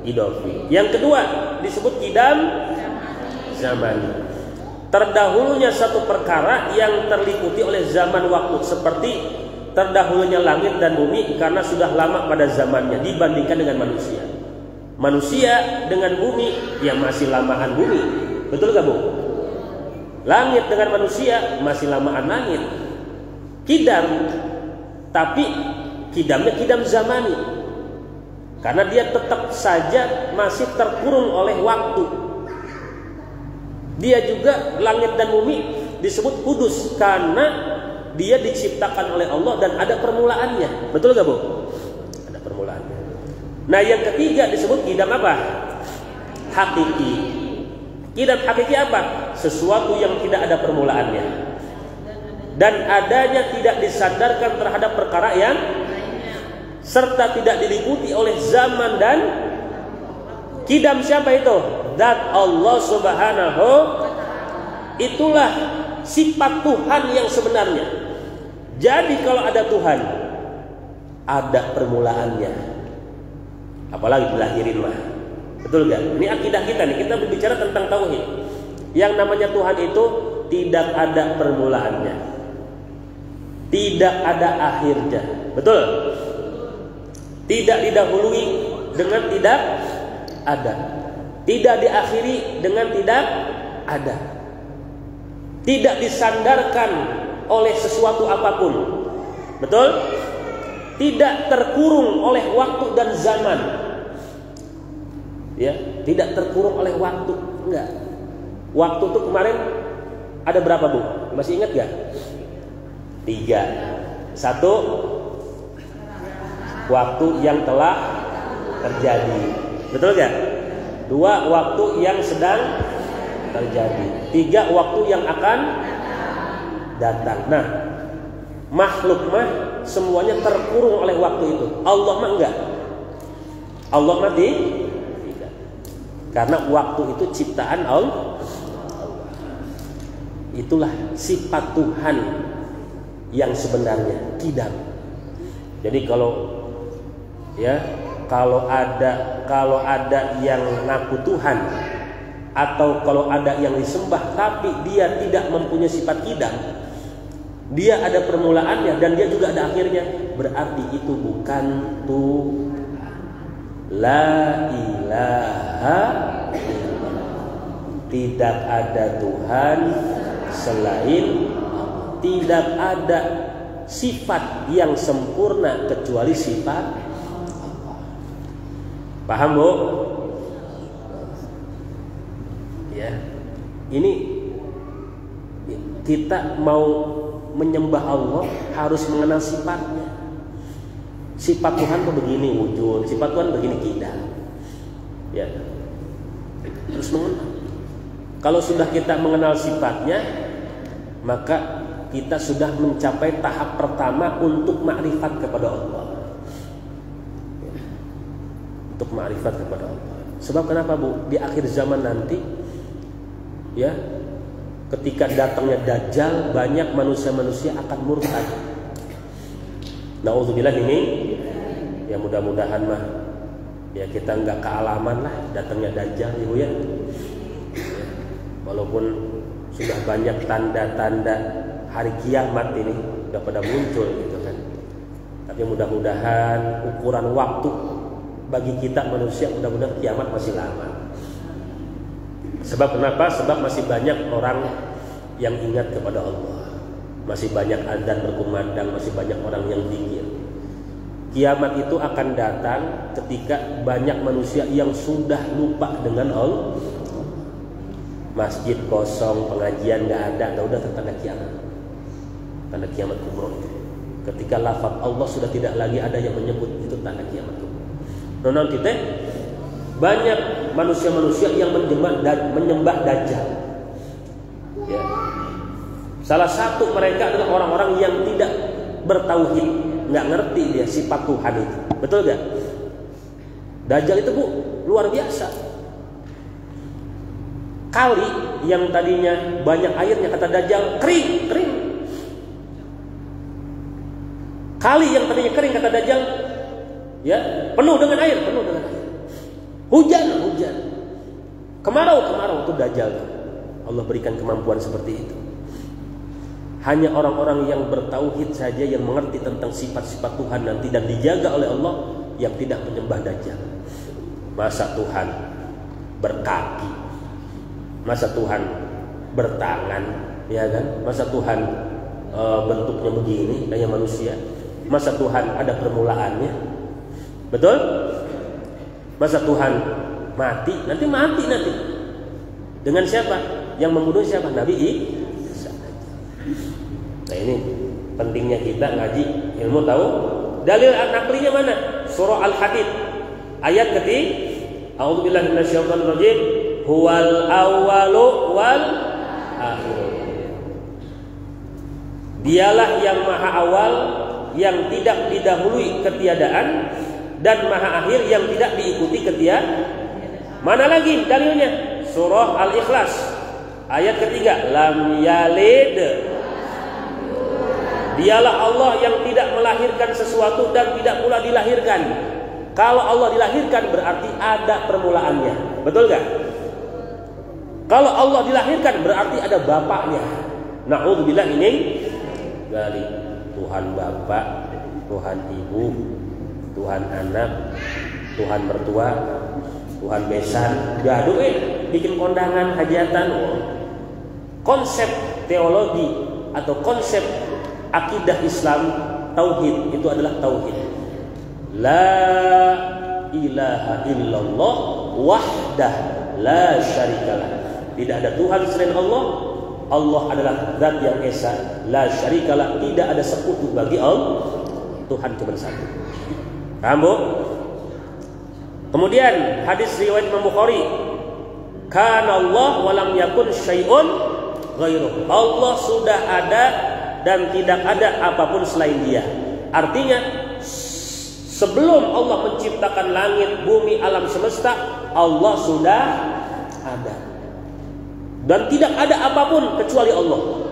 idofi. Yang kedua disebut kidam zamani. Terdahulunya satu perkara yang terliputi oleh zaman waktu, seperti terdahulunya langit dan bumi karena sudah lama pada zamannya dibandingkan dengan manusia. Manusia dengan bumi ya masih lamaan bumi, betul gak Bu? Langit dengan manusia masih lamaan langit. Kidam, tapi kidamnya kidam zamani, karena dia tetap saja masih terkurung oleh waktu. Dia juga langit dan bumi disebut kudus karena dia diciptakan oleh Allah dan ada permulaannya, betul gak Bu? Ada permulaannya. Nah yang ketiga disebut kidam apa? Hakiki. Kidam hakiki apa? Sesuatu yang tidak ada permulaannya dan adanya tidak disandarkan terhadap perkara yang serta tidak diliputi oleh zaman dan kidam. Siapa itu? Zat Allah Subhanahu. Itulah sifat Tuhan yang sebenarnya. Jadi kalau ada Tuhan, ada permulaannya. Apalagi dilahirin mah. Betul gak? Ini akidah kita nih. Kita berbicara tentang tauhid. Yang namanya Tuhan itu tidak ada permulaannya, tidak ada akhirnya. Betul? Tidak didahului dengan tidak ada, tidak diakhiri dengan tidak ada, tidak disandarkan oleh sesuatu apapun. Betul? Tidak terkurung oleh waktu dan zaman. Ya, tidak terkurung oleh waktu, enggak. Waktu itu kemarin ada berapa Bu? Masih ingat gak? 3. 1, waktu yang telah terjadi, betul gak? 2, waktu yang sedang terjadi. 3, waktu yang akan datang. Nah, Makhluk mah semuanya terkurung oleh waktu itu. Allah mah enggak. Allah mah tidak. Karena waktu itu ciptaan Allah. Itulah sifat Tuhan yang sebenarnya tidak. Jadi kalau ada yang ngaku Tuhan, atau kalau ada yang disembah tapi dia tidak mempunyai sifat kidam, dia ada permulaannya dan dia juga ada akhirnya, berarti itu bukan Tuhan. La ilaha illallah. Tidak ada Tuhan selain Allah. Tidak ada sifat yang sempurna kecuali sifat Allah. Paham, Bu? Ya. Ini kita mau menyembah Allah harus mengenal sifatnya. Sifat Tuhan tuh begini wujud, sifat Tuhan begini tidak. Ya. Harus mengenal. Kalau sudah kita mengenal sifatnya, maka kita sudah mencapai tahap pertama untuk makrifat kepada Allah. Ya. Untuk makrifat kepada Allah. Sebab kenapa, Bu? Di akhir zaman nanti, ya, ketika datangnya Dajjal, banyak manusia-manusia akan murtad. Nauzubillah ini, ya mudah-mudahan mah, ya kita nggak kealaman lah datangnya Dajjal, Ibu ya. Walaupun sudah banyak tanda-tanda hari kiamat ini udah pada muncul gitu kan. Tapi mudah-mudahan ukuran waktu bagi kita manusia, mudah-mudahan kiamat masih lama. Sebab kenapa? Sebab masih banyak orang yang ingat kepada Allah. Masih banyak adzan berkumandang, masih banyak orang yang zikir. Kiamat itu akan datang ketika banyak manusia yang sudah lupa dengan Allah. Masjid kosong, pengajian nggak ada, udah tanda kiamat. Tanda kiamat kubro. Ketika lafaz Allah sudah tidak lagi ada yang menyebut, itu tanda kiamat kubro. Nanti teh banyak manusia-manusia yang menyembah Dajjal. Ya. Salah satu mereka adalah orang-orang yang tidak bertauhid, nggak ngerti dia sifat Tuhan itu. Betul gak? Dajjal itu, Bu, luar biasa. Kali yang tadinya banyak airnya, kata Dajjal, kering. Kali yang tadinya kering, kata Dajjal, ya, penuh dengan air. Hujan. Kemarau itu Dajjal. Allah berikan kemampuan seperti itu. Hanya orang-orang yang bertauhid saja yang mengerti tentang sifat-sifat Tuhan nanti dan dijaga oleh Allah yang tidak menyembah Dajjal. Masa Tuhan berkaki, masa Tuhan bertangan, ya kan? Masa Tuhan bentuknya begini kayak manusia. Masa Tuhan ada permulaannya? Betul? Masa Tuhan mati? Nanti. Dengan siapa? Yang membunuh siapa? Nabi Isa. Nah, ini pentingnya kita ngaji ilmu tahu. Dalil naklinya mana? Surah Al-Hadid ayat ketiga. A'udzubillahi minasyaitonir rajim. Huwal awwalu wal akhir. Dialah yang maha awal, yang tidak didahului ketiadaan, dan maha akhir yang tidak diikuti ketiadaan. Mana lagi dalilnya? Surah Al-Ikhlas ayat ketiga. Lam yalid. Dialah Allah yang tidak melahirkan sesuatu dan tidak pula dilahirkan. Kalau Allah dilahirkan berarti ada permulaannya. Betul gak? Kalau Allah dilahirkan berarti ada bapaknya. Na'udzubillah ini dari Tuhan Bapak, Tuhan Ibu, Tuhan Anak, Tuhan Mertua, Tuhan Besan. Gaduh bikin kondangan hajatan. Konsep teologi atau konsep akidah Islam, tauhid itu adalah tauhid. La ilaha illallah wahdah la syarikalah. Tidak ada Tuhan selain Allah. Allah adalah zat yang esa, la syarikalah, tidak ada sekutu bagi Allah. Tuhan cuma satu. Paham, Bu? Kemudian hadis riwayat Imam Bukhari, kana Allah wa lam yakun syai'un ghairuh. Allah sudah ada dan tidak ada apapun selain Dia. Artinya sebelum Allah menciptakan langit, bumi, alam semesta, Allah sudah ada. Dan tidak ada apapun kecuali Allah.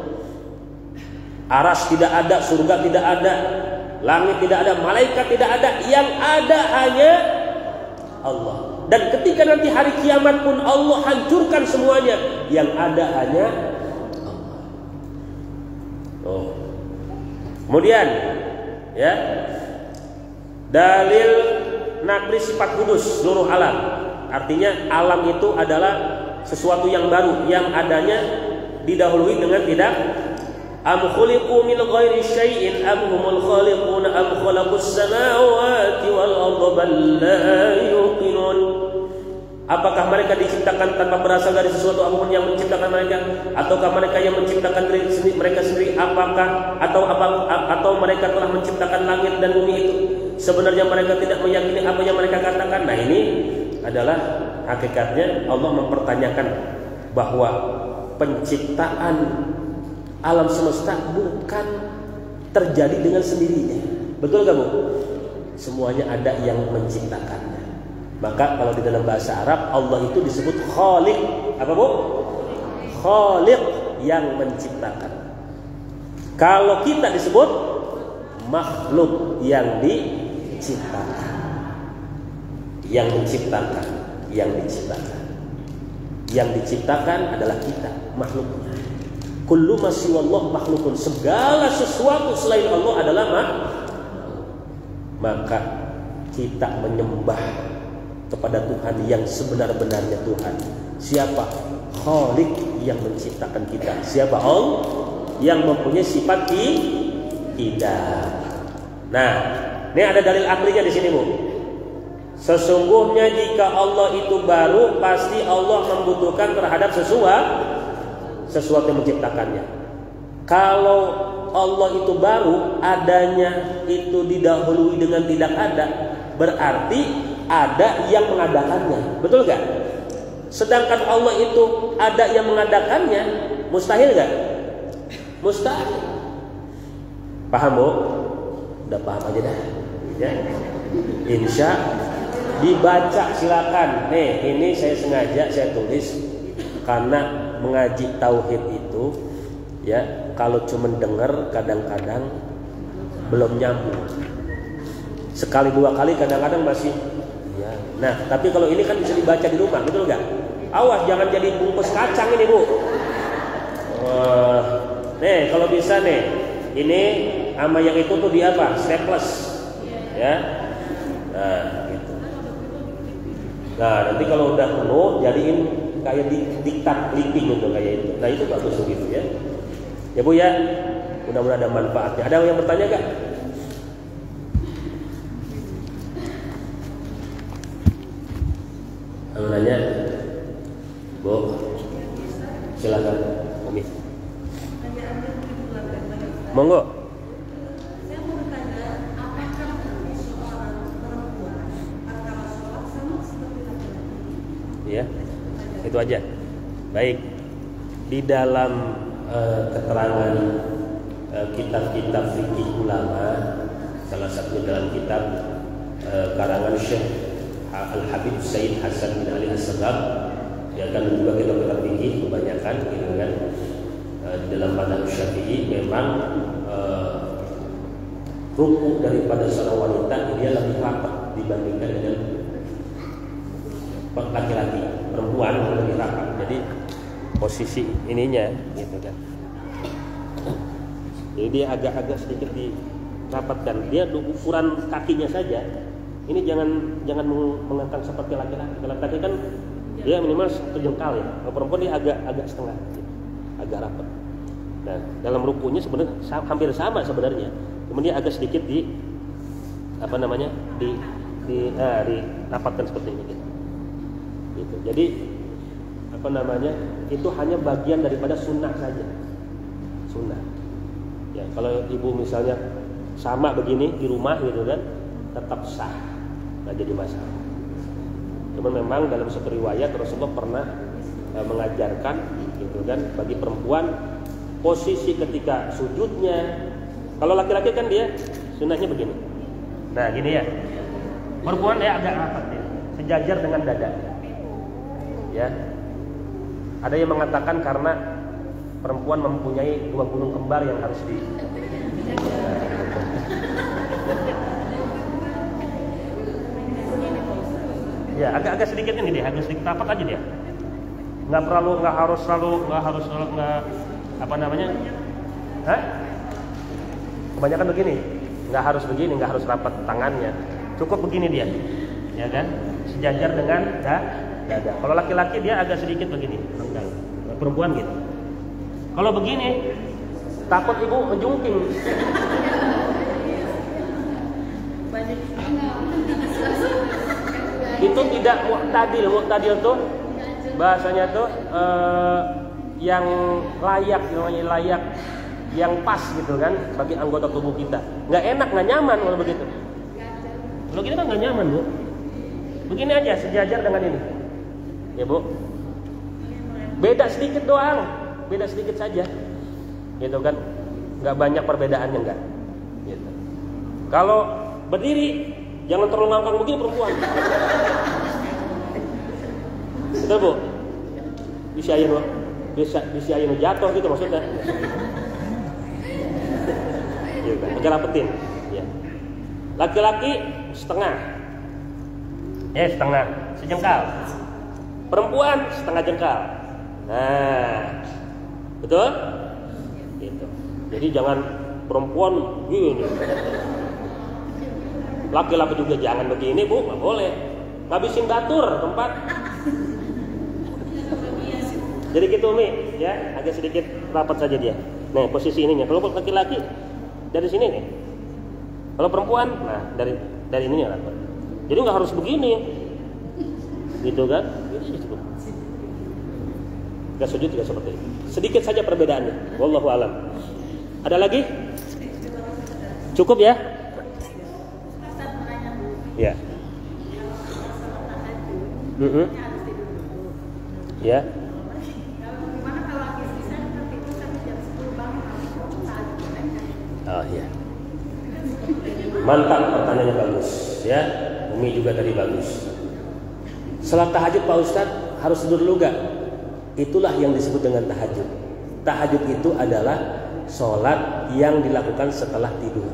Arsy tidak ada, surga tidak ada, langit tidak ada, malaikat tidak ada, yang ada hanya Allah. Dan ketika nanti hari kiamat pun Allah hancurkan semuanya, yang ada hanya Allah. Kemudian ya, dalil nakli sifat kudus seluruh alam. Artinya alam itu adalah sesuatu yang baru, yang adanya didahului dengan tidak. Am khuliqu min ghairi syai'in am humul khaliqun am khalaqus samawati wal arda bal la yuqinun. Apakah mereka diciptakan tanpa berasal dari sesuatu apapun yang menciptakan mereka, ataukah mereka yang menciptakan diri mereka sendiri? Atau mereka telah menciptakan langit dan bumi itu? Sebenarnya mereka tidak meyakini apa yang mereka katakan. Nah, ini adalah hakikatnya Allah mempertanyakan bahwa penciptaan alam semesta bukan terjadi dengan sendirinya. Betul gak Bu? Semuanya ada yang menciptakannya. Maka kalau di dalam bahasa Arab Allah itu disebut Khaliq. Apa Bu? Khaliq, yang menciptakan. Kalau kita disebut makhluk, yang diciptakan. Yang menciptakan, yang diciptakan. Yang diciptakan adalah kita, makhluknya. Kullu ma siwallah makhlukun, segala sesuatu selain Allah adalah maka kita menyembah kepada Tuhan yang sebenar-benarnya Tuhan. Siapa? Khaliq, yang menciptakan kita. Siapa? Allah, yang mempunyai sifat tidak. Nah, ini ada dalil aklinya di sini Bu. Sesungguhnya jika Allah itu baru, pasti Allah membutuhkan terhadap sesuatu yang menciptakannya. Kalau Allah itu baru, adanya itu didahului dengan tidak ada, berarti ada yang mengadakannya. Betul gak? Sedangkan Allah itu ada yang mengadakannya, mustahil gak? Mustahil. Paham Bu? Udah paham aja dah ya. Insya dibaca silakan. Nih, ini saya sengaja saya tulis karena mengaji tauhid itu ya, kalau cuma dengar kadang-kadang belum nyambung. Sekali dua kali kadang-kadang masih ya. Nah, tapi kalau ini kan bisa dibaca di rumah, betul nggak? Awas jangan jadi bungkus kacang ini Bu. Nih kalau bisa nih, ini sama yang itu tuh di apa? Staples ya. Nah gitu. Nah nanti kalau udah penuh jadiin kayak diktat clipping gitu kayak itu. Nah itu bagus begitu ya. Ya Bu ya, mudah-mudahan ada manfaatnya. Ada yang bertanya gak? Mau nanya? Bu, silakan. Umi. Monggo. Saya mau bertanya, apakah seorang perempuan akan sholat sama seperti laki-laki? Ya. Itu aja. Baik. Di dalam keterangan kitab-kitab fikih ulama, salah satu dalam kitab karangan Syekh Al-Habib Sayyid Hasan bin Ali As-Sagab, ya kan, juga kitab-kitab fikih kebanyakan gitu kan. Di dalam madhab Syafi'i memang ruku daripada seorang wanita dia lebih rapat dibandingkan dengan laki-laki. Perempuan lebih rapat, jadi posisi ininya gitu kan. Jadi dia agak-agak sedikit dirapatkan. Dia ukuran kakinya saja. Ini jangan mengangkat seperti laki-laki. Kalau laki kan dia minimal 1 jengkal ya. Kalau perempuan dia agak setengah, agak rapat. Nah dalam rukunya sebenarnya hampir sama sebenarnya. Kemudian dia agak sedikit dirapatkan seperti ini. Gitu. Jadi itu hanya bagian daripada sunnah saja. Sunnah. Ya, kalau ibu misalnya sama begini di rumah gitu kan, tetap sah, nggak jadi masalah. Cuman memang dalam satu riwayat Rasulullah pernah mengajarkan gitu kan, bagi perempuan posisi ketika sujudnya. Kalau laki-laki kan dia sunahnya begini. Nah gini ya. Perempuan ya agak rapat ya, sejajar dengan dada. Ya. Ada yang mengatakan karena perempuan mempunyai 2 gunung kembar yang harus di. Ya agak sedikit ini dia, agak sedikit rapat aja dia. Nggak harus selalu apa namanya? Hah? Kebanyakan begini, nggak harus begini, nggak harus rapat tangannya. Cukup begini dia, ya kan? Sejajar dengan dada. Kalau laki-laki dia agak sedikit begini, renggang. Perempuan gitu. Kalau begini, takut ibu menjungking. Itu tidak mu'tadil. Mu'tadil tuh bahasanya tuh yang layak, namanya layak, yang pas gitu kan bagi anggota tubuh kita. Nggak enak, nggak nyaman kalau begitu. Kalau gini kan nggak nyaman bu. Begini aja sejajar dengan ini, ya bu. Beda sedikit doang, beda sedikit saja, gitu kan. Nggak banyak perbedaannya nggak. Gitu. Kalau berdiri jangan terlalu ngangkang begini perempuan. Betul bu? Bisa ayun jatuh gitu maksudnya. Gitu, agak rapetin. Ya. Laki-laki setengah, sejengkal. Perempuan setengah jengkal. Nah, betul? Gitu. Jadi jangan perempuan gini. Laki-laki juga jangan begini bu, nggak boleh. Ngabisin batur tempat. Jadi gitu Umi, ya agak sedikit rapat saja dia. Nah posisi ininya. Kalau laki-laki dari sini nih. Kalau perempuan, nah dari ininya rapat. Jadi nggak harus begini, gitu kan? Ini cukup. Gak sujud juga seperti itu. Sedikit saja perbedaannya. Wallahu a'lam. Ada lagi? Cukup ya? Ya. Ya. Oh iya. Mantap, pertanyaannya bagus ya. Umi juga tadi bagus. Salat tahajud Pak Ustadz harus tidur dulu gak? Itulah yang disebut dengan tahajud. Tahajud itu adalah sholat yang dilakukan setelah tidur.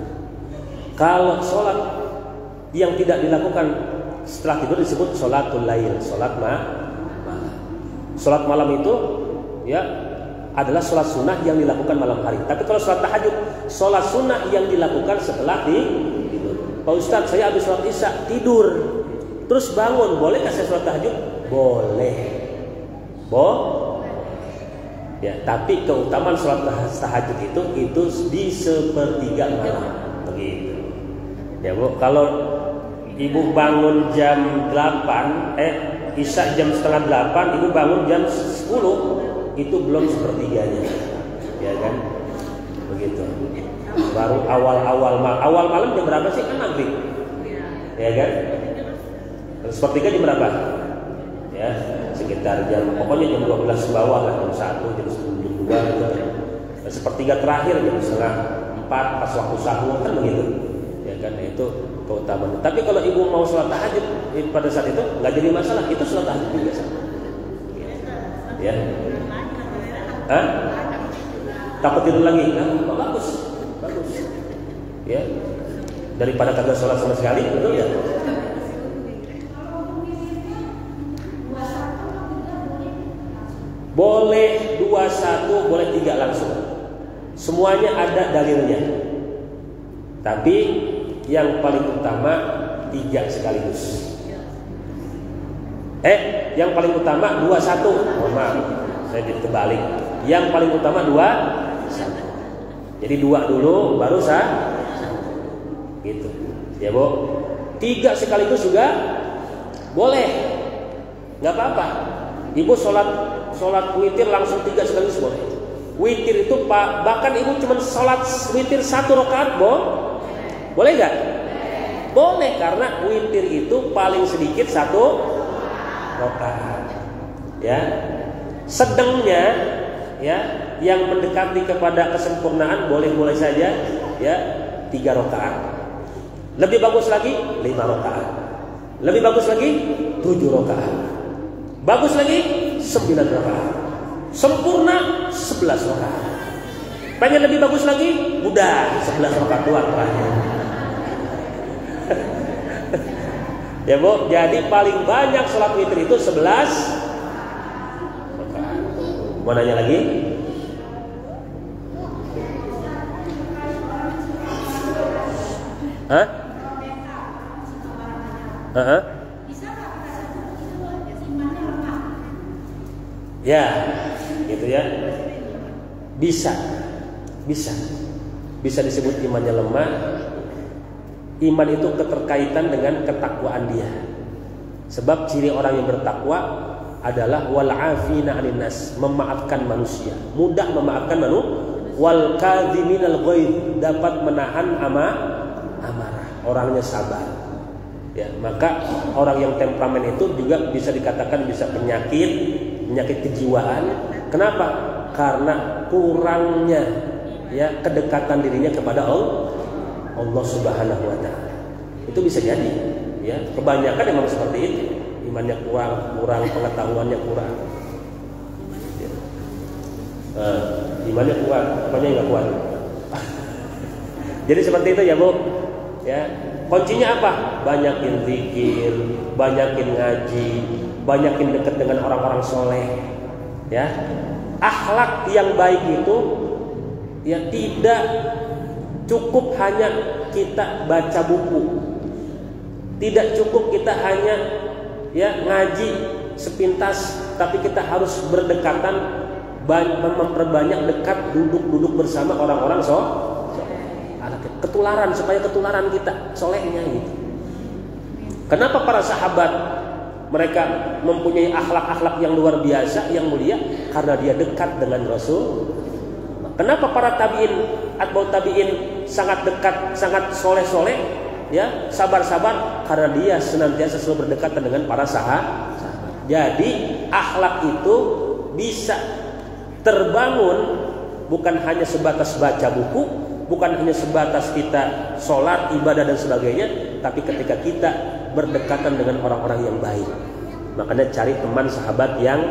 Kalau sholat yang tidak dilakukan setelah tidur disebut sholatul lail, sholat malam. Sholat malam itu ya adalah sholat sunnah yang dilakukan malam hari. Tapi kalau sholat tahajud, sholat sunnah yang dilakukan setelah tidur. Pak Ustadz, saya habis sholat isya tidur, terus bangun, bolehkah saya sholat tahajud? Boleh. Ya, tapi keutamaan sholat tahajud itu di sepertiga malam. Begitu. Ya bu, kalau ibu bangun jam 8, isya jam setengah 8, ibu bangun jam 10, itu belum sepertiganya, ya kan? Begitu. Baru awal malam jam berapa sih? Kan maghrib, ya kan? Sepertiga jam berapa? Ya, sekitar pokoknya jam 12 bawah lah, jam 1, jam 10, jam 2 gitu. Dan sepertiga terakhir jam setengah 4 pas waktu sahur kan begitu. Ya kan, itu keutamaan. Tapi kalau ibu mau sholat tahajud pada saat itu nggak jadi masalah, itu sholat tahajud biasa. Ya. Hah? Takut tidur lagi? Nah, bagus. Ya. Daripada kagak sholat sama sekali, betul ya? Boleh 21, boleh 3 langsung. Semuanya ada dalilnya. Tapi yang paling utama 3 sekaligus. Yang paling utama 21. Mohon maaf, saya jadi terbalik. Yang paling utama 21. Jadi 2 dulu, baru 1. Gitu. Ya bu. 3 sekaligus juga boleh. Nggak apa-apa. Ibu sholat witir langsung 3 sekaligus boleh. Witir itu bahkan ibu cuma sholat witir 1 rakaat boleh nggak? Boleh, karena witir itu paling sedikit 1 rakaat. Ya, sedangnya ya yang mendekati kepada kesempurnaan boleh-boleh saja ya 3 rakaat. Lebih bagus lagi 5 rakaat. Lebih bagus lagi 7 rakaat. Bagus lagi 9 rakaat. Sempurna 11 rakaat. Pengen lebih bagus lagi? Udah 11 rakaat doang terakhir. Ya Bu, jadi paling banyak sholat witir itu 11 rakaat. Mau nanya lagi? Hah? Ya, gitu ya. Bisa disebut imannya lemah. Iman itu keterkaitan dengan ketakwaan dia. Sebab ciri orang yang bertakwa adalah wal afina 'anil nas, memaafkan manusia, mudah memaafkan manusia, wal kadhiminal ghaidh, dapat menahan amarah, orangnya sabar. Ya, maka orang yang temperamen itu juga bisa dikatakan bisa penyakit kejiwaan. Kenapa? Karena kurangnya ya kedekatan dirinya kepada Allah Subhanahu wa taala. Itu bisa jadi ya. Kebanyakan memang seperti itu. Imannya kurang, pengetahuannya kurang. Ya. Imannya kuat, apanya enggak kuat. Jadi seperti itu ya, Bu. Ya. Kuncinya apa? Banyakin zikir, banyakin ngaji, banyakin dekat dengan orang-orang soleh. Ya. Akhlak yang baik itu ya tidak cukup hanya kita baca buku. Tidak cukup kita hanya ya ngaji sepintas, tapi kita harus berdekatan, memperbanyak dekat, duduk bersama orang-orang ketularan, supaya ketularan kita solehnya gitu. Kenapa para sahabat mereka mempunyai akhlak-akhlak yang luar biasa, yang mulia? Karena dia dekat dengan Rasul. Kenapa para tabi'in, atba'ut tabi'in sangat dekat, sangat soleh-soleh, ya, sabar-sabar? Karena dia senantiasa selalu berdekatan dengan para sahabat. Jadi akhlak itu bisa terbangun bukan hanya sebatas baca buku, bukan hanya sebatas kita sholat, ibadah dan sebagainya, tapi ketika kita berdekatan dengan orang-orang yang baik. Makanya cari teman sahabat yang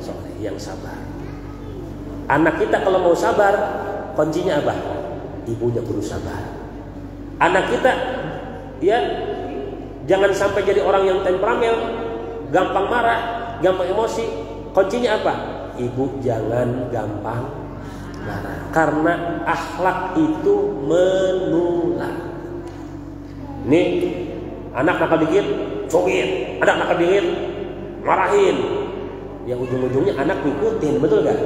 soleh, yang sabar. Anak kita kalau mau sabar, kuncinya apa? Ibunya kudu sabar. Anak kita ya jangan sampai jadi orang yang temperamen, gampang marah, gampang emosi. Kuncinya apa? Ibu jangan gampang marah, karena akhlak itu menular. Nih, anak nakal dikit, cogit, anak nakal dikit, marahin. Ya ujung-ujungnya anak ngikutin, betul gak?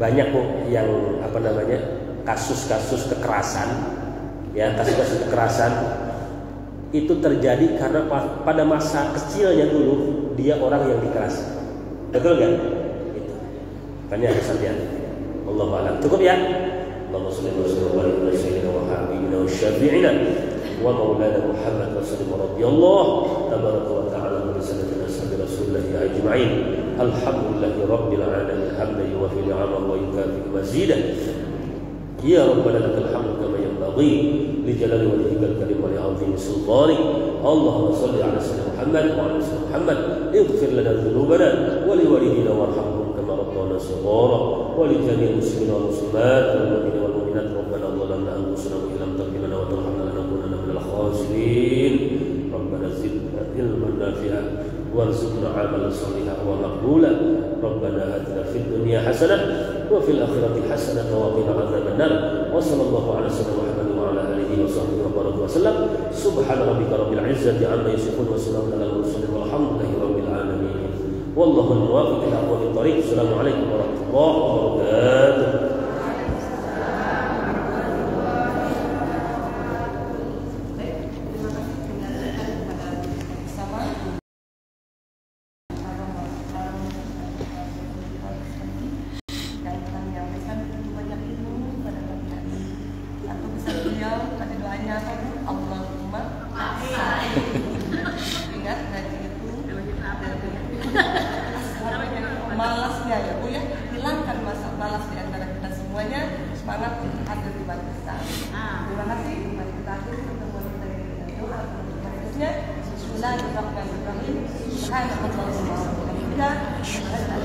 Banyak kok yang kasus-kasus kekerasan, ya kasus-kasus kekerasan itu terjadi karena pada masa kecilnya dulu dia orang yang dikeras, betul gak? Itu. Makanya harus hati-hati. Allahu a'lam. Cukup ya. Allahumma shalli wa sallim ala sayyidina wa habibina wa syafi'ina wa maulana Muhammad wa sallim radhiyallahu tabaraka wa ta'ala min sayyidina Rasulullah ajma'in. Alhamdulillahi rabbil alamin hamdan yuwaffi ni'amahu wa yukafi mazidah. Ya Rabbana lakal hamdu kama yanbaghi li jalali wajhikal karim wa li 'azimi sultanik. Allahumma shalli ala sayyidina Muhammad wa ala sayyidina Muhammad. Ighfir lana dhunubana wa li walidina warhamhum kama rabbana shighara wa li jami'il muslimina wal muslimat wal mu'minina wal mu'minat. Rabbana zalamna anfusana wa illam taghfir lana wa tarhamna lanakunanna minal khasirin. Rabbana zidna ilman nafi'an warzuqna 'amalan shalihan wa maqbulan. Rabbana atina fid dunya hasanah wa fil akhirati hasanah wa qina adzaban nar. Wa sallallahu ala sayyidina Muhammad wa ala alihi wa sahbihi wa baraka wa sallam. Subhana rabbika rabbil izzati 'amma yasifun wa salamun alal mursalin walhamdulillahi rabbil alamin. Wallahu al-muwaffiq ila aqwamit thariq. Assalamualaikum warahmatullahi wabarakatuh. Malasnya ya Bu ya. semangat hadir di balik kita. Terima kasih. Mari kita akhiri pertemuan kita dengan doa berikutnya. Bismillahirrahmanirrahim. Subhanallah wa bihamdihi.